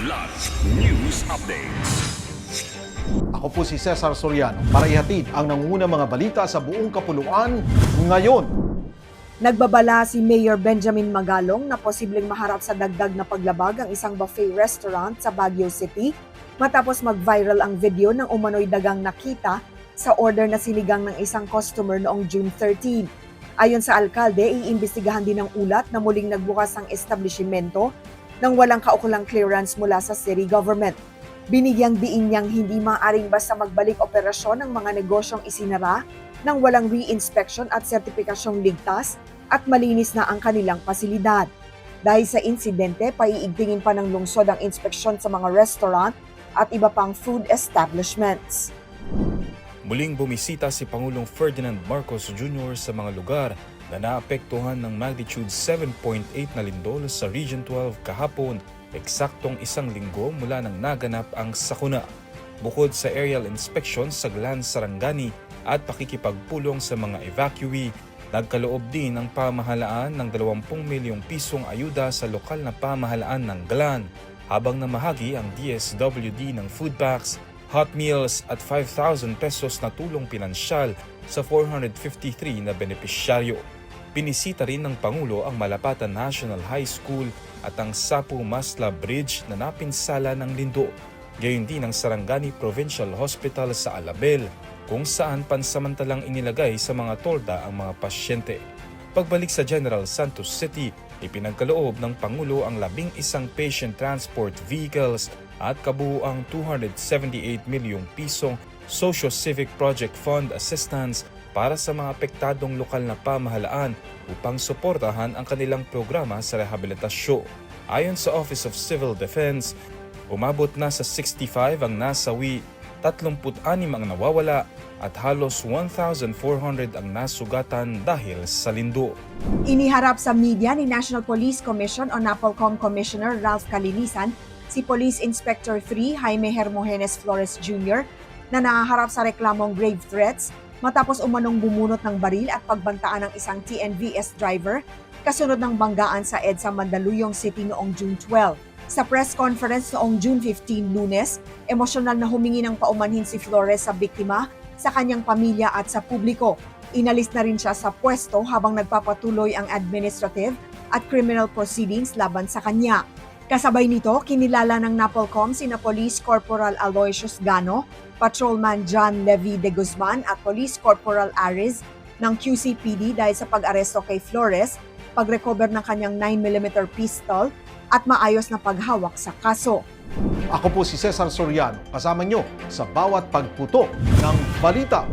Kidlat News Updates. Ako po si Cesar Soriano para ihatid ang nangungunang mga balita sa buong kapuluan ngayon. Nagbabala si Mayor Benjamin Magalong na posibleng maharap sa dagdag na paglabag ang isang buffet restaurant sa Baguio City matapos mag-viral ang video ng umano'y dagang nakita sa order na sinigang ng isang customer noong June 13. Ayon sa alkalde, iimbestigahan din ang ulat na muling nagbukas ang establishmento nang walang kaukulang clearance mula sa city government. Binigyang diin niyang hindi maaaring basta magbalik operasyon ng mga negosyong isinara nang walang re-inspection at sertipikasyong ligtas at malinis na ang kanilang pasilidad. Dahil sa insidente, paiigtingin pa ng lungsod ang inspeksyon sa mga restaurant at iba pang food establishments. Muling bumisita si Pangulong Ferdinand Marcos Jr. sa mga lugar na naapektuhan ng magnitude 7.8 na lindol sa Region 12 kahapon, eksaktong isang linggo mula nang naganap ang sakuna. Bukod sa aerial inspection sa Glan Sarangani at pakikipagpulong sa mga evacuee, nagkaloob din ang pamahalaan ng 20 milyong pisong ayuda sa lokal na pamahalaan ng Glan, habang namahagi ang DSWD ng food packs, hot meals at 5,000 pesos na tulong pinansyal sa 453 na benepisyaryo. Binisita rin ng Pangulo ang Malapatan National High School at ang Sapu Masla Bridge na napinsala ng lindo. Gayon din ang Sarangani Provincial Hospital sa Alabel, kung saan pansamantalang inilagay sa mga tolda ang mga pasyente. Pagbalik sa General Santos City, ipinagkaloob ng Pangulo ang 11 patient transport vehicles at kabuuang 278 milyong pisong Socio-Civic Project Fund assistance para sa mga apektadong lokal na pamahalaan upang suportahan ang kanilang programa sa rehabilitasyon. Ayon sa Office of Civil Defense, umabot na sa 65 ang nasawi, 36 ang nawawala at halos 1,400 ang nasugatan dahil sa lindo. Iniharap sa media ni National Police Commission o NAPOLCOM Commissioner Ralph Calinisan si Police Inspector 3 Jaime Hermogenes Flores Jr. na nahaharap sa reklamong grave threats matapos umanong bumunot ng baril at pagbantaan ng isang TNVS driver kasunod ng banggaan sa EDSA Mandaluyong City noong June 12. Sa press conference noong June 15 Lunes, emosyonal na humingi ng paumanhin si Flores sa biktima, sa kanyang pamilya at sa publiko. Inalis na rin siya sa pwesto habang nagpapatuloy ang administrative at criminal proceedings laban sa kanya. Kasabay nito, kinilala ng NAPOLCOM sina Police Corporal Aloysius Gano, Patrolman John Levy de Guzman at Police Corporal Ariz ng QCPD dahil sa pag-aresto kay Flores, pag-recover ng kanyang 9mm pistol at maayos na paghawak sa kaso. Ako po si Cesar Soriano, kasama nyo sa bawat pagputo ng balita.